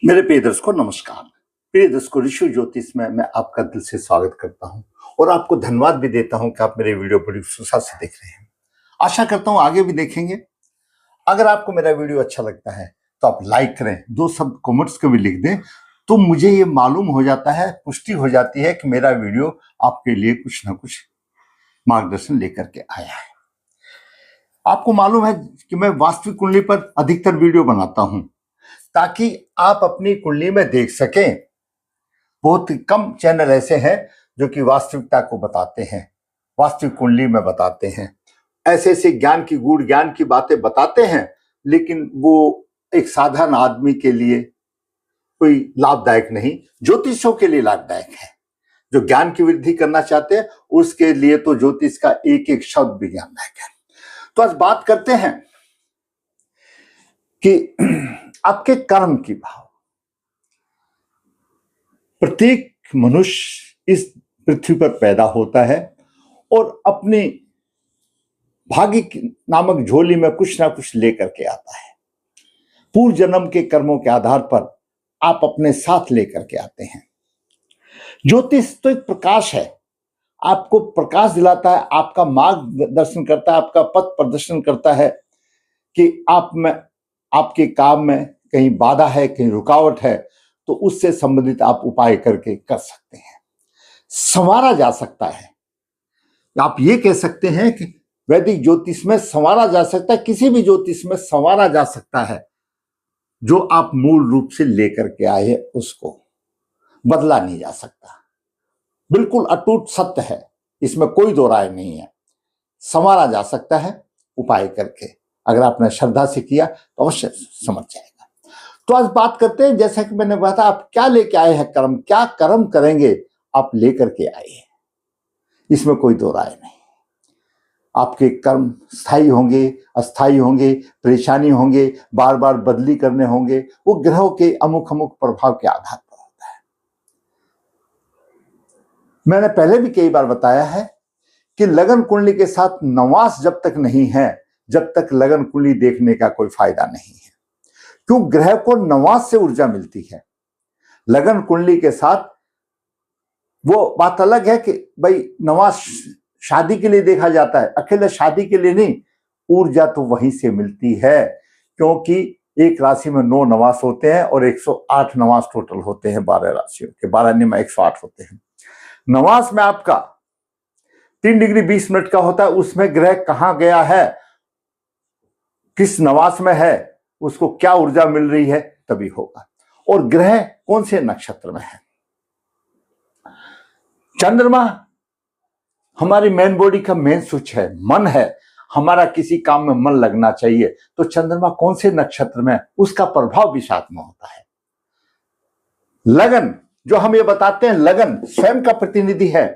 मेरे प्रिय दर्शकों नमस्कार। प्रिय दर्शकों, ऋषि ज्योतिष में मैं आपका दिल से स्वागत करता हूं और आपको धन्यवाद भी देता हूं कि आप मेरे वीडियो बड़ी उत्सुकता से देख रहे हैं। आशा करता हूं आगे भी देखेंगे। अगर आपको मेरा वीडियो अच्छा लगता है तो आप लाइक करें, दो शब्द कमेंट्स के भी लिख दें तो मुझे ये मालूम हो जाता है, पुष्टि हो जाती है कि मेरा वीडियो आपके लिए कुछ ना कुछ मार्गदर्शन लेकर के आया है। आपको मालूम है कि मैं वास्तविक कुंडली पर अधिकतर वीडियो बनाता हूं ताकि आप अपनी कुंडली में देख सकें। बहुत कम चैनल ऐसे हैं जो कि वास्तविकता को बताते हैं, वास्तविक कुंडली में बताते हैं, ऐसे ऐसे ज्ञान की गूढ़ ज्ञान की बातें बताते हैं, लेकिन वो एक साधारण आदमी के लिए कोई लाभदायक नहीं, ज्योतिषों के लिए लाभदायक है। जो ज्ञान की वृद्धि करना चाहते हैं उसके लिए तो ज्योतिष का एक एक शब्द भी ज्ञानदायक है। तो आज बात करते हैं कि आपके कर्म की भाव। प्रत्येक मनुष्य इस पृथ्वी पर पैदा होता है और अपनी भाग्य नामक झोली में कुछ ना कुछ लेकर के आता है। पूर्व जन्म के कर्मों के आधार पर आप अपने साथ लेकर के आते हैं। ज्योतिष तो एक प्रकाश है, आपको प्रकाश दिलाता है, आपका मार्गदर्शन करता है, आपका पथ प्रदर्शन करता है कि आप में, आपके काम में कहीं बाधा है, कहीं रुकावट है, तो उससे संबंधित आप उपाय करके कर सकते हैं। संवारा जा सकता है। आप ये कह सकते हैं कि वैदिक ज्योतिष में संवारा जा सकता है, किसी भी ज्योतिष में संवारा जा सकता है। जो आप मूल रूप से लेकर के आए हैं उसको बदला नहीं जा सकता। बिल्कुल अटूट सत्य है, इसमें कोई दो राय नहीं है। संवारा जा सकता है उपाय करके। अगर आपने श्रद्धा से किया तो अवश्य समझ जाएगा। तो आज बात करते हैं, जैसा कि मैंने बताया, आप क्या लेके आए हैं, कर्म क्या कर्म करेंगे आप लेकर के आए हैं, इसमें कोई दो राय नहीं। आपके कर्म स्थायी होंगे, अस्थायी होंगे, परेशानी होंगे, बार बार बदली करने होंगे, वो ग्रहों के अमुक अमुक प्रभाव के आधार पर होता है। मैंने पहले भी कई बार बताया है कि लगन कुंडली के साथ नवास जब तक नहीं है, जब तक लगन कुंडली देखने का कोई फायदा नहीं है। क्यों? ग्रह को नवास से ऊर्जा मिलती है। लगन कुंडली के साथ वो बात अलग है कि भाई नवास शादी के लिए देखा जाता है, अकेले शादी के लिए नहीं, ऊर्जा तो वहीं से मिलती है। क्योंकि एक राशि में 9 नवास होते हैं और 108 नवास टोटल होते हैं 12 राशियों के, 12 में 108 होते हैं। नवास में आपका 3 डिग्री 20 मिनट का होता है, उसमें ग्रह कहां गया है, किस नवास में है, उसको क्या ऊर्जा मिल रही है, तभी होगा। और ग्रह कौन से नक्षत्र में है। चंद्रमा हमारी मेन बॉडी का मेन स्विच है, मन है, हमारा किसी काम में मन लगना चाहिए, तो चंद्रमा कौन से नक्षत्र में, उसका प्रभाव भी साथ में होता है। लगन जो हम ये बताते हैं, लगन स्वयं का प्रतिनिधि है,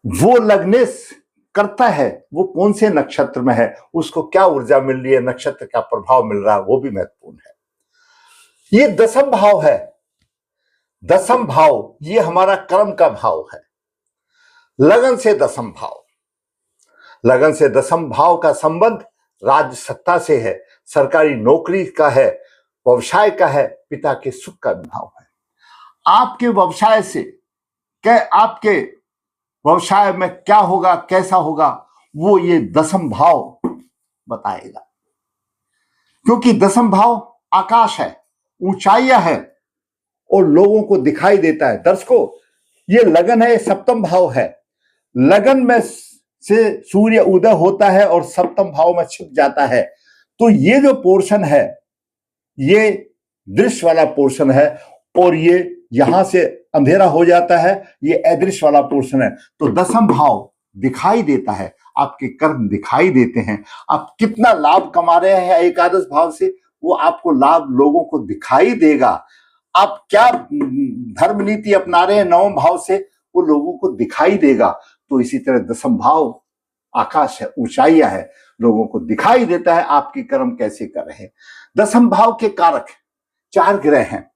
वो लगनेस करता है, वो कौन से नक्षत्र में है, उसको क्या ऊर्जा मिल रही है, नक्षत्र का प्रभाव मिल रहा है, वो भी महत्वपूर्ण है। ये 10म भाव है। 10म भाव ये हमारा कर्म का भाव है। लगन से 10म भाव, लगन से 10म भाव का संबंध राज्य सत्ता से है, सरकारी नौकरी का है, व्यवसाय का है, पिता के सुख का भाव है। आपके व्यवसाय से आपके व्यवसाय में क्या होगा, कैसा होगा, वो ये 10म भाव बताएगा। क्योंकि 10म भाव आकाश है, ऊंचाइयां है और लोगों को दिखाई देता है। दर्शकों, ये लगन है, 7म भाव है। लगन में से सूर्य उदय होता है और 7म भाव में छिप जाता है। तो ये जो पोर्शन है, ये दृश्य वाला पोर्शन है और ये यहां से अंधेरा हो जाता है, ये अदृश्य वाला पोर्शन है। तो 10म भाव दिखाई देता है, आपके कर्म दिखाई देते हैं। आप कितना लाभ कमा रहे हैं एकादश भाव से, वो आपको लाभ लोगों को दिखाई देगा। आप क्या धर्म नीति अपना रहे हैं 9वें भाव से, वो लोगों को दिखाई देगा। तो इसी तरह 10म भाव आकाश है, ऊंचाइयां है, लोगों को दिखाई देता है आपके कर्म कैसे कर रहे हैं। 10म भाव के कारक 4 ग्रह हैं,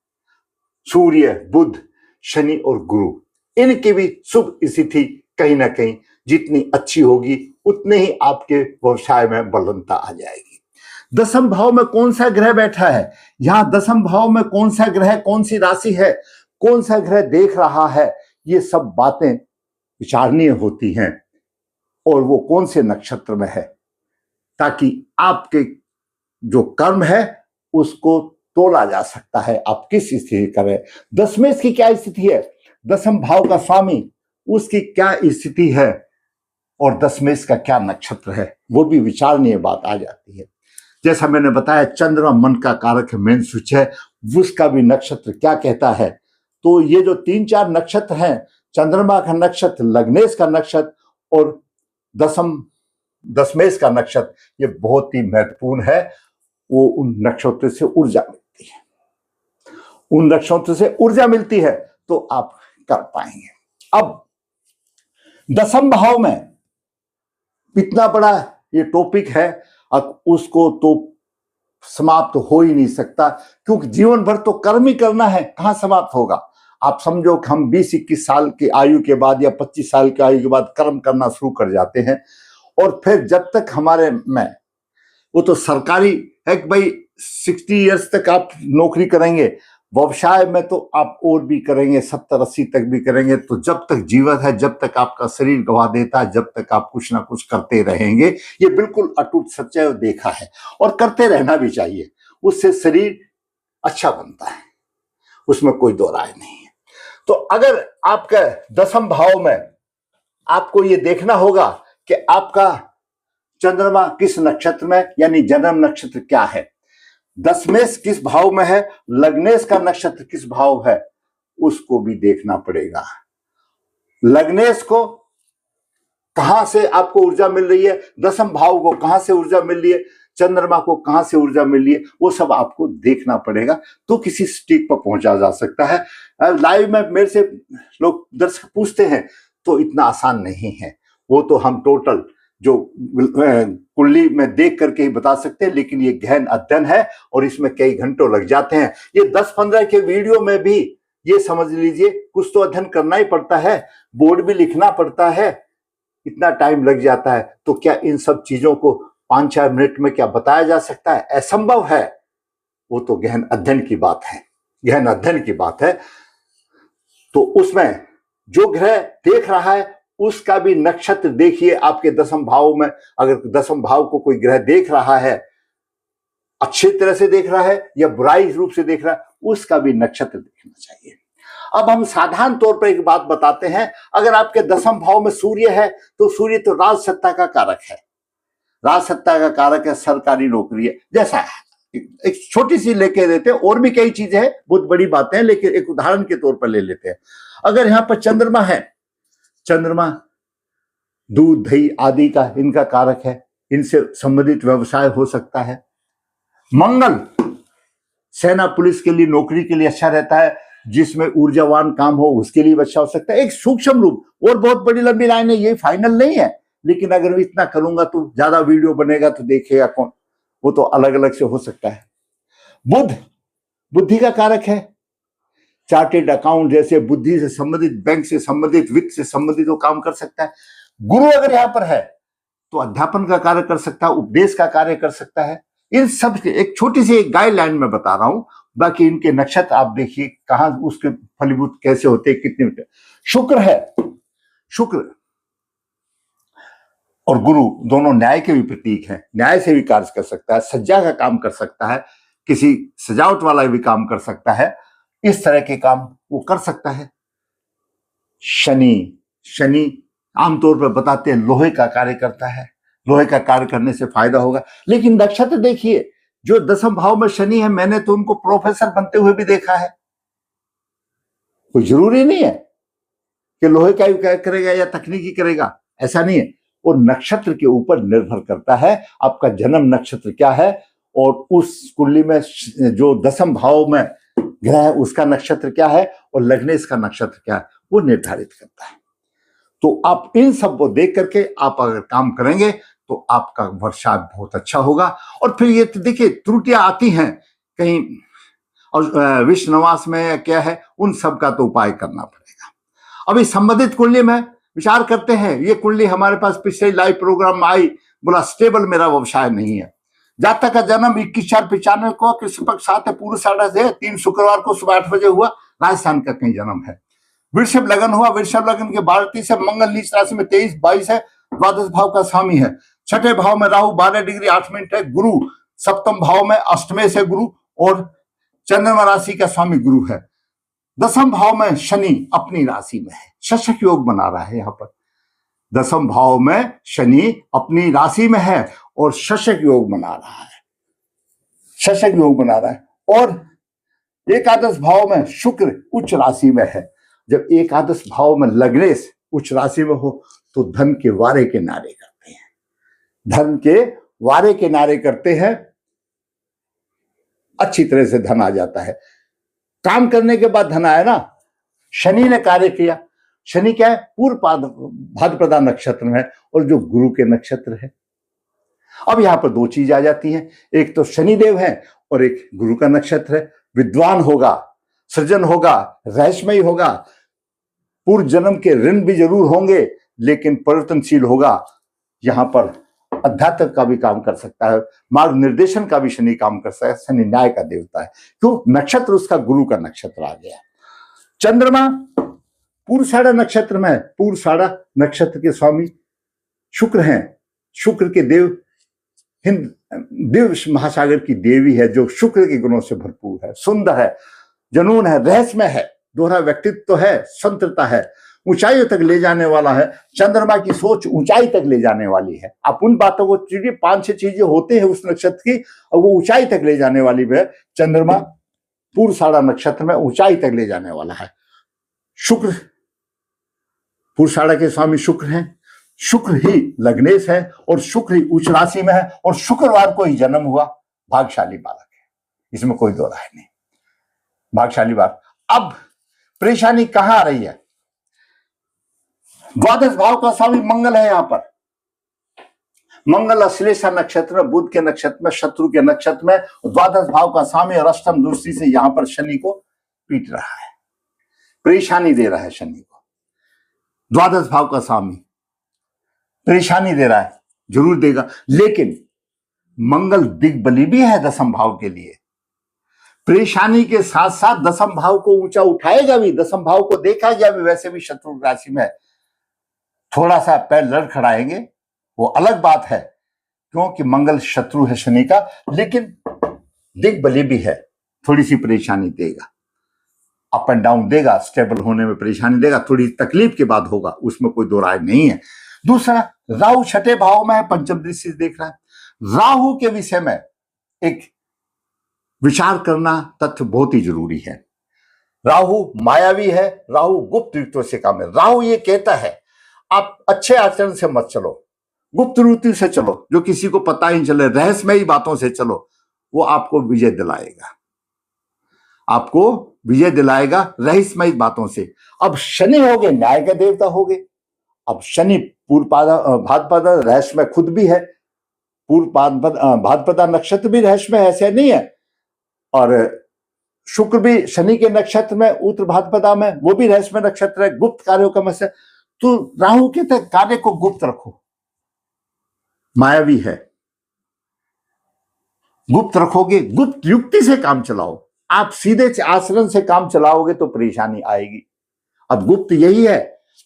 सूर्य, बुध, शनि और गुरु। इनकी भी शुभ स्थिति कहीं ना कहीं जितनी अच्छी होगी उतने ही आपके व्यवसाय में बलवंता आ जाएगी। दसम भाव में कौन सा ग्रह बैठा है, यहां दसम भाव में कौन सा ग्रह, कौन सी राशि है, कौन सा ग्रह देख रहा है, ये सब बातें विचारणीय होती हैं। और वो कौन से नक्षत्र में है, ताकि आपके जो कर्म है उसको तोला जा सकता है, आप किस स्थिति करें। दसमें की क्या स्थिति है, दसम भाव का स्वामी उसकी क्या स्थिति है, और दसमेश का क्या नक्षत्र है, वो भी विचारणीय बात आ जाती है। जैसा मैंने बताया चंद्रमा मन का कारक है, मेन स्विच है, उसका भी नक्षत्र क्या कहता है। तो ये जो 3-4 नक्षत्र हैं, चंद्रमा का नक्षत्र, लग्नेश का नक्षत्र और दसमेश का नक्षत्र, ये बहुत ही महत्वपूर्ण है। वो उन नक्षत्र से ऊर्जा मिलती है, उन नक्षत्र से ऊर्जा मिलती है तो आप कर पाएंगे। अब दसम भाव में इतना बड़ा ये टॉपिक है, अब उसको तो समाप्त हो ही नहीं सकता, क्योंकि जीवन भर तो कर्म ही करना है, कहां समाप्त होगा। आप समझो कि हम 20-21 साल की आयु के बाद या 25 साल की आयु के बाद कर्म करना शुरू कर जाते हैं, और फिर जब तक हमारे में वो तो सरकारी है कि भाई 60 ईयर्स तक आप नौकरी करेंगे, व्यवसाय में तो आप और भी करेंगे, 70-80 तक भी करेंगे। तो जब तक जीवन है, जब तक आपका शरीर गवा देता है, जब तक आप कुछ ना कुछ करते रहेंगे। ये बिल्कुल अटूट सच्चाई और देखा है, और करते रहना भी चाहिए, उससे शरीर अच्छा बनता है, उसमें कोई दो राय नहीं है। तो अगर आपका दसम भाव में आपको ये देखना होगा कि आपका चंद्रमा किस नक्षत्र में, यानी जन्म नक्षत्र क्या है, दसमेश किस भाव में है, लग्नेश का नक्षत्र किस भाव है, उसको भी देखना पड़ेगा। लग्नेश को कहां से आपको ऊर्जा मिल रही है, दसम भाव को कहां से ऊर्जा मिल रही है, चंद्रमा को कहां से ऊर्जा मिल रही है, वो सब आपको देखना पड़ेगा, तो किसी स्टेज पर पहुंचा जा सकता है। लाइव में मेरे से लोग दर्शक पूछते हैं, तो इतना आसान नहीं है, वो तो हम टोटल जो कुंडली में देख करके ही बता सकते हैं, लेकिन ये गहन अध्ययन है और इसमें कई घंटों लग जाते हैं। ये 10-15 के वीडियो में भी ये समझ लीजिए कुछ तो अध्ययन करना ही पड़ता है, बोर्ड भी लिखना पड़ता है, इतना टाइम लग जाता है। तो क्या इन सब चीजों को 5-4 मिनट में क्या बताया जा सकता है? असंभव है। वो तो गहन अध्ययन की बात है, गहन अध्ययन की बात है। तो उसमें जो ग्रह देख रहा है उसका भी नक्षत्र देखिए। आपके दसम भाव में अगर दसम भाव को कोई ग्रह देख रहा है, अच्छी तरह से देख रहा है या बुराई रूप से देख रहा है, उसका भी नक्षत्र देखना चाहिए। अब हम साधारण तौर पर एक बात बताते हैं, अगर आपके दसम भाव में सूर्य है तो सूर्य तो राज सत्ता का कारक है, राज सत्ता का कारक है, सरकारी नौकरी है। जैसा है एक छोटी सी लेके देते हैं, और भी कई चीजें हैं, बहुत बड़ी बातें हैं, लेकिन एक उदाहरण के तौर पर ले लेते हैं। अगर यहां पर चंद्रमा है, चंद्रमा दूध दही आदि का इनका कारक है, इनसे संबंधित व्यवसाय हो सकता है। मंगल सेना पुलिस के लिए, नौकरी के लिए अच्छा रहता है, जिसमें ऊर्जावान काम हो उसके लिए अच्छा हो सकता है। एक सूक्ष्म रूप, और बहुत बड़ी लंबी लाइन है, ये फाइनल नहीं है, लेकिन अगर इतना करूंगा तो ज्यादा वीडियो बनेगा तो देखेगा कौन, वो तो अलग अलग से हो सकता है। बुध बुद्धि का कारक है, चार्टेड अकाउंट जैसे बुद्धि से संबंधित, बैंक से संबंधित, वित्त से संबंधित वो काम कर सकता है। गुरु अगर यहां पर है तो अध्यापन का कार्य कर सकता है, उपदेश का कार्य कर सकता है। इन सब के एक छोटी सी एक गाइडलाइन में बता रहा हूं, बाकी इनके नक्षत्र आप देखिए कहां उसके फलीभूत कैसे होते हैं, कितने। शुक्र है, शुक्र और गुरु दोनों न्याय के भी प्रतीक हैं, न्याय से भी कार्य कर सकता है, सज्जा का काम कर सकता है, किसी सजावट वाला भी काम कर सकता है, इस तरह के काम वो कर सकता है। शनि आमतौर पर बताते हैं लोहे का कार्य करता है, लोहे का कार्य करने से फायदा होगा। लेकिन नक्षत्र देखिए, जो दसम भाव में शनि है, मैंने तो उनको प्रोफेसर बनते हुए भी देखा है। कोई जरूरी नहीं है कि लोहे का ही करेगा या तकनीकी करेगा, ऐसा नहीं है। और नक्षत्र के ऊपर निर्भर करता है आपका जन्म नक्षत्र क्या है, और उस कुंडली में जो दसम भाव में ग्रह है उसका नक्षत्र क्या है और लग्नेश का नक्षत्र क्या है, वो निर्धारित करता है। तो आप इन सब को देख करके आप अगर काम करेंगे तो आपका वर्षा बहुत अच्छा होगा। और फिर ये देखिए त्रुटियां आती हैं कहीं, और विश्वनिवास में या क्या है, उन सब का तो उपाय करना पड़ेगा। अभी संबंधित कुंडली में विचार करते हैं, ये कुंडली हमारे पास पिछले लाइव प्रोग्राम में आई, बोला स्टेबल मेरा व्यवसाय नहीं है, जातक का जन्म 21/4/95 को कृष्ण पक्ष 7 पूर्वाषाढ़ से 3 शुक्रवार को सुबह 8 बजे हुआ, राजस्थान का कहीं जन्म है। वृषभ लगन हुआ, वृषभ लगन के 12 से मंगल नीच राशि में 23-22 है, द्वादश भाव का स्वामी है। छठे भाव में राहु 12 डिग्री 8 मिनट है, गुरु सप्तम भाव में अष्टमे से गुरु और चंद्रमा राशि का स्वामी गुरु है। दसम भाव में शनि अपनी राशि में है, शशक योग बना रहा है। यहाँ पर दसम भाव में शनि अपनी राशि में है और शशक योग बना रहा है, शशक योग बना रहा है। और एकादश भाव में शुक्र उच्च राशि में है। जब एकादश भाव में लग्नेश उच्च राशि में हो तो धन के वारे के नारे करते हैं, धन के वारे के नारे करते हैं, अच्छी तरह से धन आ जाता है। काम करने के बाद धन आया ना, शनि ने कार्य किया। शनि क्या है? पूर्व भाद्रपदा नक्षत्र में है और जो गुरु के नक्षत्र है। अब यहां पर दो चीज आ जाती हैं, एक तो शनिदेव है और एक गुरु का नक्षत्र है। विद्वान होगा, सृजन होगा, रहस्यमयी होगा, पूर्व जन्म के ऋण भी जरूर होंगे लेकिन परिवर्तनशील होगा। यहां पर अध्यात्म का भी काम कर सकता है, मार्ग निर्देशन का भी शनि काम कर सकता है। शनि न्याय का देवता है, क्यों? नक्षत्र उसका गुरु का नक्षत्र आ गया। चंद्रमा पूर्वाषाढ़ नक्षत्र में है, पूर्वाषाढ़ नक्षत्र के स्वामी शुक्र हैं। शुक्र के देव हिंद देव महासागर की देवी है जो शुक्र के गुणों से भरपूर है, सुंदर है, जनून है, रहस्यमय है, दोहरा व्यक्तित्व है, स्वतंत्रता है, ऊंचाइयों तक ले जाने वाला है। चंद्रमा की सोच ऊंचाई तक ले जाने वाली है। आप उन बातों को चीजें 5-6 चीजें होते हैं उस नक्षत्र की और वो ऊंचाई तक ले जाने वाली है। चंद्रमा पूर्वाषाढ़ नक्षत्र में ऊंचाई तक ले जाने वाला है। शुक्र पूर्वाषाढ़ के स्वामी शुक्र हैं, शुक्र ही लग्नेश है और शुक्र ही उच्च राशि में है और शुक्रवार को ही जन्म हुआ। भाग्यशाली बालक है, इसमें कोई दो राय नहीं, भाग्यशाली बालक। अब परेशानी कहां आ रही है? द्वादश भाव का स्वामी मंगल है। यहां पर मंगल अश्लेषा नक्षत्र में, बुध के नक्षत्र में, शत्रु के नक्षत्र में, द्वादश भाव का स्वामी और अष्टम दृष्टि से यहां पर शनि को पीट रहा है, परेशानी दे रहा है। शनि को द्वादश भाव का स्वामी परेशानी दे रहा है, जरूर देगा, लेकिन मंगल दिग्बली भी है दसम भाव के लिए। परेशानी के साथ साथ दसम भाव को ऊंचा उठाएगा भी, दसम भाव को देखा गया भी, वैसे भी शत्रु राशि में है। थोड़ा सा पैर लड़खड़ाएंगे, वो अलग बात है, क्योंकि मंगल शत्रु है शनि का, लेकिन दिग्बली भी है, थोड़ी सी परेशानी देगा, अप एंड डाउन देगा, स्टेबल होने में परेशानी देगा, थोड़ी तकलीफ के बाद होगा, उसमें कोई दो राय नहीं है। दूसरा, राहु छठे भाव में है, पंचम दृष्टि से देख रहा है। राहु के विषय में एक विचार करना तथ्य बहुत ही जरूरी है। राहु मायावी है, राहु गुप्त रीतियों से काम है। राहु ये कहता है आप अच्छे आचरण से मत चलो, गुप्त रीति से चलो, जो किसी को पता ही चले, रहस्यमयी बातों से चलो, वो आपको विजय दिलाएगा, आपको विजय दिलाएगा रहस्यमयी बातों से। अब शनि हो गए न्याय के देवता हो गए। अब शनि पूर्व भाद्रपदा रहस्यमय खुद भी है, पूर्व भाद्रपदा नक्षत्र भी रहस्यमय है, ऐसे नहीं है। और शुक्र भी शनि के नक्षत्र में, उत्तर भाद्रपदा में, वो भी रहस्यमय नक्षत्र है, गुप्त कार्यों का मत। तो राहु के तक कार्य को गुप्त रखो, मायावी है, गुप्त रखोगे, गुप्त युक्ति से काम चलाओ। आप सीधे आचरण से काम चलाओगे तो परेशानी आएगी। अब गुप्त यही है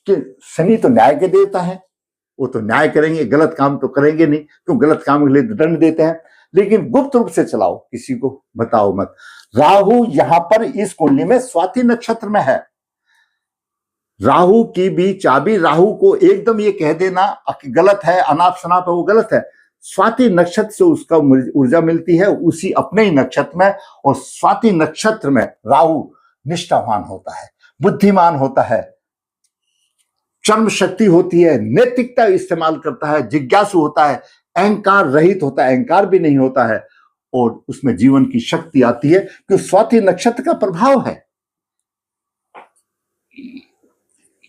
कि शनि तो न्याय के देवता है, वो तो न्याय करेंगे, गलत काम तो करेंगे नहीं, क्यों? गलत काम के लिए दंड देते हैं, लेकिन गुप्त रूप से चलाओ, किसी को बताओ मत। राहु यहां पर इस कुंडली में स्वाति नक्षत्र में है। राहु की भी चाबी, राहु को एकदम ये कह देना गलत है, अनाप शनाप है, वो गलत है। स्वाति नक्षत्र से उसका ऊर्जा मिलती है, उसी अपने ही नक्षत्र में। और स्वाति नक्षत्र में राहु निष्ठावान होता है, बुद्धिमान होता है, चर्म शक्ति होती है, नैतिकता इस्तेमाल करता है, जिज्ञासु होता है, अहंकार रहित होता है, अहंकार भी नहीं होता है, और उसमें जीवन की शक्ति आती है, क्योंकि स्वाति नक्षत्र का प्रभाव है।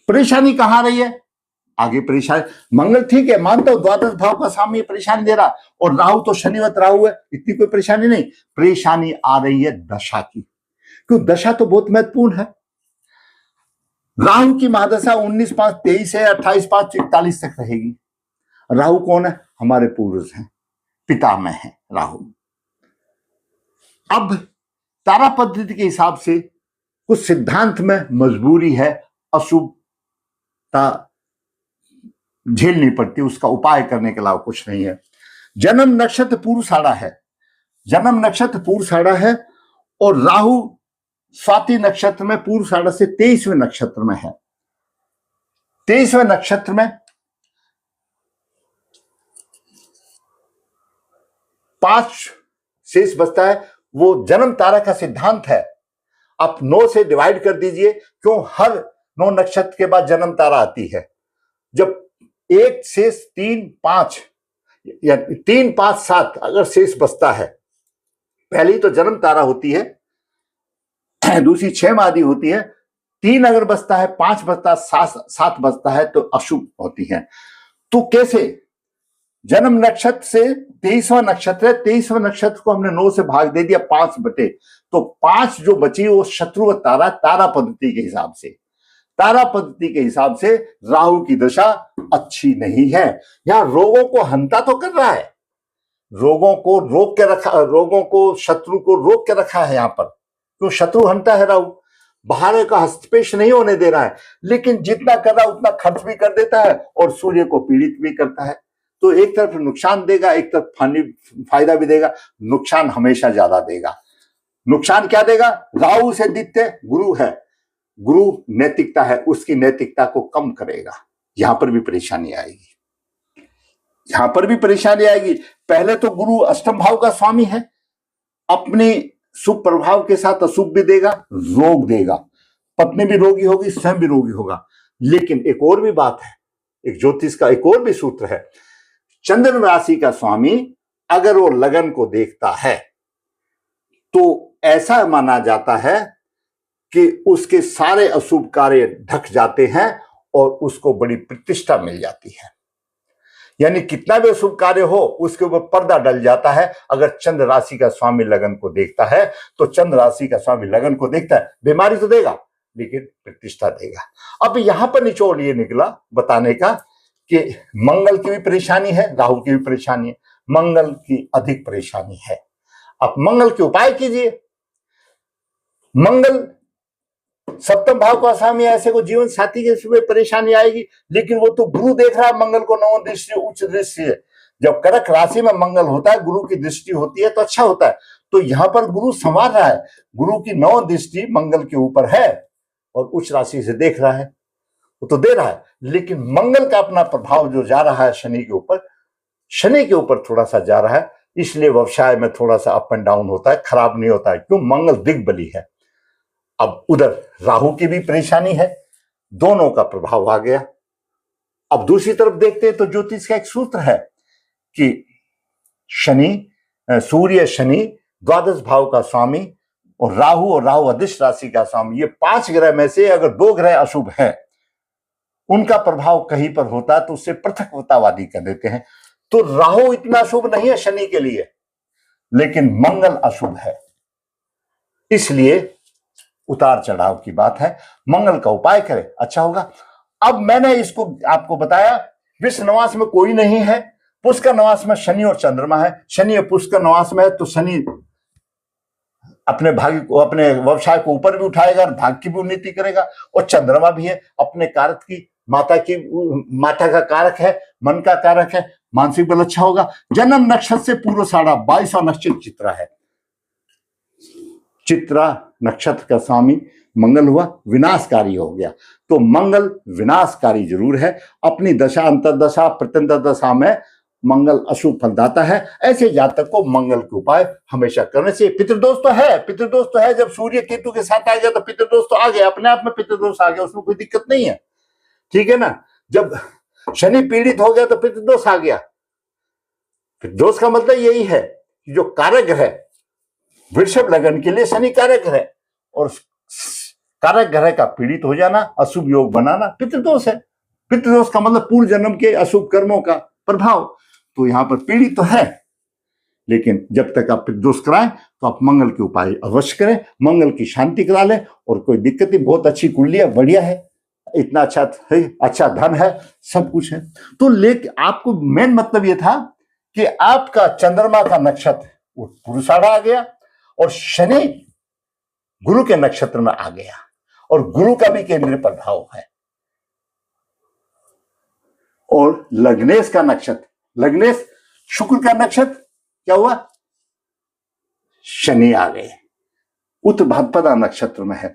परेशानी कहां रही है? आगे परेशानी, मंगल ठीक है, मानता हूं द्वादश भाव का स्वामी परेशानी दे रहा, और राहु तो शनिवत राहु है, इतनी कोई परेशानी नहीं। परेशानी आ रही है दशा की, क्योंकि दशा तो बहुत महत्वपूर्ण है। राहु की महादशा 19/5/23 है, 28/5/41 तक रहेगी। राहु कौन है? हमारे पूर्वज हैं, पिता में है राहु। अब तारा पद्धति के हिसाब से कुछ सिद्धांत में मजबूरी है, अशुभता झेलनी पड़ती, उसका उपाय करने के अलावा कुछ नहीं है। जन्म नक्षत्र पूर्वाषाढ़ा है, जन्म नक्षत्र पूर्वाषाढ़ा है और राहु स्वाति नक्षत्र में पूर्वाषाढ़ा से 23वें नक्षत्र में है। 23वें नक्षत्र में 5 शेष बचता है, वो जन्म तारा का सिद्धांत है। आप 9 से डिवाइड कर दीजिए, क्यों हर 9 नक्षत्र के बाद जन्म तारा आती है। जब 1 शेष 3 5 या 3 5 7 अगर शेष बचता है, पहली तो जन्म तारा होती है, दूसरी 6 मादी होती है, 3 अगर बचता है, 5 बचता है, 7 बचता है तो अशुभ होती है। तो कैसे? जन्म नक्षत्र से 23वां नक्षत्र है, 23वां नक्षत्र को हमने 9 से भाग दे दिया, 5 बटे, तो 5 जो बची वो शत्रु तारा, तारा पद्धति के हिसाब से, तारा पद्धति के हिसाब से राहु की दशा अच्छी नहीं है। यहां रोगों को हंता तो कर रहा है, रोगों को रोक के रखा, रोगों को शत्रु को रोक के रखा है यहां पर, क्यों शत्रु हंता है राहु, बाहर का हस्तपेश नहीं होने दे रहा है, लेकिन जितना कर रहा है उतना खर्च भी कर देता है और सूर्य को पीड़ित भी करता है। तो एक तरफ नुकसान देगा, एक तरफ फायदा भी देगा, नुकसान हमेशा ज्यादा देगा। नुकसान क्या देगा? राहु से दित्य गुरु है, गुरु नैतिकता है, उसकी नैतिकता को कम करेगा। यहां पर भी परेशानी आएगी, यहां पर भी परेशानी आएगी। पहले तो गुरु अष्टम भाव का स्वामी है, अपने शुभ प्रभाव के साथ अशुभ भी देगा, रोग देगा, पत्नी भी रोगी होगी, स्वयं भी रोगी होगा। लेकिन एक और भी बात है, एक ज्योतिष का एक और भी सूत्र है, चंद्र राशि का स्वामी अगर वो लगन को देखता है तो ऐसा माना जाता है कि उसके सारे अशुभ कार्य ढक जाते हैं और उसको बड़ी प्रतिष्ठा मिल जाती है। यानी कितना भी अशुभ कार्य हो उसके ऊपर पर्दा डल जाता है। अगर चंद्र राशि का स्वामी लगन को देखता है तो चंद्र राशि का स्वामी लगन को देखता है, बीमारी तो देगा लेकिन प्रतिष्ठा देगा। अब यहां पर निचोड़ ये निकला बताने का कि मंगल की भी परेशानी है, राहु की भी परेशानी है, मंगल की अधिक परेशानी है। अब मंगल के उपाय कीजिए। मंगल सप्तम भाव का स्वामी, ऐसे को जीवन साथी के सुबह परेशानी आएगी, लेकिन वो तो गुरु देख रहा है मंगल को, नवम दृष्टि उच्च दृष्टि है। जब कर्क राशि में मंगल होता है, गुरु की दृष्टि होती है तो अच्छा होता है। तो यहां पर गुरु संवार रहा है, गुरु की नवम दृष्टि मंगल के ऊपर है और उच्च राशि से देख रहा है, वो तो दे रहा है। लेकिन मंगल का अपना प्रभाव जो जा रहा है शनि के ऊपर, शनि के ऊपर थोड़ा सा जा रहा है, इसलिए व्यवसाय में थोड़ा सा अप एंड डाउन होता है, खराब नहीं होता है, क्यों? मंगल दिग्बली है। अब उधर राहु की भी परेशानी है, दोनों का प्रभाव आ गया। अब दूसरी तरफ देखते हैं तो ज्योतिष का एक सूत्र है कि शनि, सूर्य शनि द्वादश भाव का स्वामी और राहु अधिष्ट राशि का स्वामी, ये 5 ग्रह में से अगर 2 ग्रह अशुभ हैं, उनका प्रभाव कहीं पर होता है तो उससे पृथकतावादी कर देते हैं। तो राहु इतना शुभ नहीं है शनि के लिए, लेकिन मंगल अशुभ है, इसलिए उतार चढ़ाव की बात है। मंगल का उपाय करें, अच्छा होगा। अब मैंने इसको आपको बताया, विश्व निवास में कोई नहीं है, पुष्कर निवास में शनि और चंद्रमा है। शनि पुष्कर निवास में है तो शनि अपने भाग्य को, अपने व्यवसाय को ऊपर भी उठाएगा और भाग्य की भी उन्नति करेगा। और चंद्रमा भी है अपने कारक की, माता का कारक है, मन का कारक है, मानसिक बल अच्छा होगा। जन्म नक्षत्र से पूर्वाषाढ़ा 22वां नक्षत्र चित्रा है, चित्रा नक्षत्र का स्वामी मंगल हुआ, विनाशकारी हो गया। तो मंगल विनाशकारी जरूर है, अपनी दशा, अंतरदशा, प्रत्यंतर दशा में मंगल अशुभ फलदाता है। ऐसे जातक को मंगल के उपाय हमेशा करने से, पितृदोष तो है, पितृदोष तो है, जब सूर्य केतु के साथ आ गया तो पितृदोष तो आ गया, अपने आप में पितृदोष आ गया, उसमें कोई दिक्कत नहीं है, ठीक है ना। जब शनि पीड़ित हो गया तो पितृदोष आ गया। पितृदोष का मतलब यही है कि जो कारक ग्रह वृषभ लगन के लिए शनि कारक ग्रह, और कारक ग्रह का पीड़ित हो जाना, अशुभ योग बनाना पितृदोष है। पितृदोष का मतलब पूर्व जन्म के अशुभ कर्मों का प्रभाव। तो यहां पर पीड़ित तो है, लेकिन जब तक आप पितृदोष कराएं तो आप मंगल के उपाय अवश्य करें, मंगल की शांति करा लें, और कोई दिक्कत नहीं, बहुत अच्छी कुंडली है, बढ़िया है, इतना अच्छा है, अच्छा धन है, सब कुछ है। तो लेकिन आपको मेन मतलब ये था कि आपका चंद्रमा का नक्षत्र वो पुरुषाढ़ा आ गया और शनि गुरु के नक्षत्र में आ गया और गुरु का भी केंद्रीय प्रभाव है। और लग्नेश का नक्षत्र, लग्नेश शुक्र का नक्षत्र क्या हुआ, शनि आ गए, उत्तरभाद्रपदा नक्षत्र में है।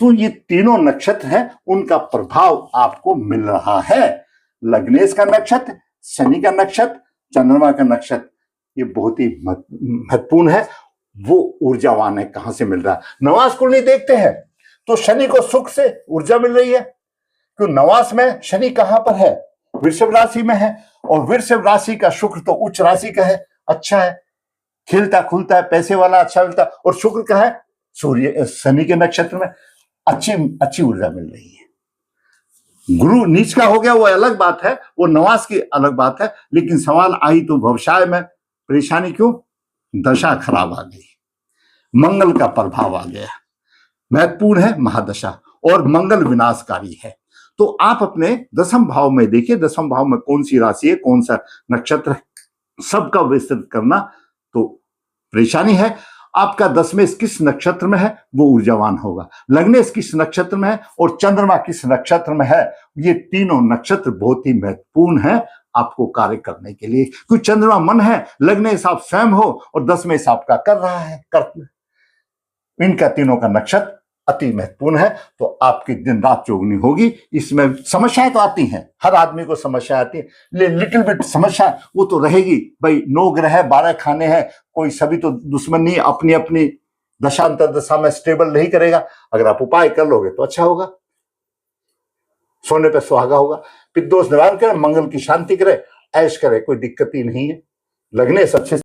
तो ये तीनों नक्षत्र हैं, उनका प्रभाव आपको मिल रहा है। लग्नेश का नक्षत्र, शनि का नक्षत्र, चंद्रमा का नक्षत्र, ये बहुत ही महत्वपूर्ण है। वो ऊर्जावान है, कहां से मिल रहा है। नवास कुंडली देखते हैं तो शनि को सुख से ऊर्जा मिल रही है, क्यों नवास में शनि कहां पर है, वृषभ राशि में है, और वृषभ राशि का शुक्र तो उच्च राशि का है, अच्छा है, खिलता खुलता है, पैसे वाला अच्छा मिलता है। और शुक्र का है सूर्य, शनि के नक्षत्र में, अच्छी ऊर्जा मिल रही है। गुरु नीच का हो गया वो अलग बात है, वो नवास की अलग बात है, लेकिन सवाल आई तो व्यवसाय में परेशानी क्यों, दशा खराब आ गई, मंगल का प्रभाव आ गया, महत्वपूर्ण है महादशा, और मंगल विनाशकारी है। तो आप अपने दसम भाव में देखिए, दसम भाव में कौन सी राशि है, कौन सा नक्षत्र है, सबका विस्तृत करना तो परेशानी है। आपका दशमेश किस नक्षत्र में है वो ऊर्जावान होगा, लग्नेश किस नक्षत्र में है और चंद्रमा किस नक्षत्र में है, ये तीनों नक्षत्र बहुत ही महत्वपूर्ण है आपको कार्य करने के लिए। क्योंकि चंद्रमा मन है, लग्नेश आप स्वयं हो और दशमेश आपका कर रहा है कर्म। इनका तीनों का नक्षत्र अति महत्वपूर्ण है। तो आपकी दिन रात चौगनी होगी। इसमें समस्याएं तो आती हैं, हर आदमी को समस्या आती है, लिटिल बिट समस्या वो तो रहेगी भाई। 9 ग्रह 12 खाने हैं, कोई सभी तो दुश्मन नहीं, अपनी अपनी दशांतर दशा में स्टेबल नहीं करेगा। अगर आप उपाय कर लोगे तो अच्छा होगा, सोने पे सुहागा होगा, पित्त दोष निवारण करें, मंगल की शांति करे, ऐश करे, कोई दिक्कत ही नहीं है। लगने सबसे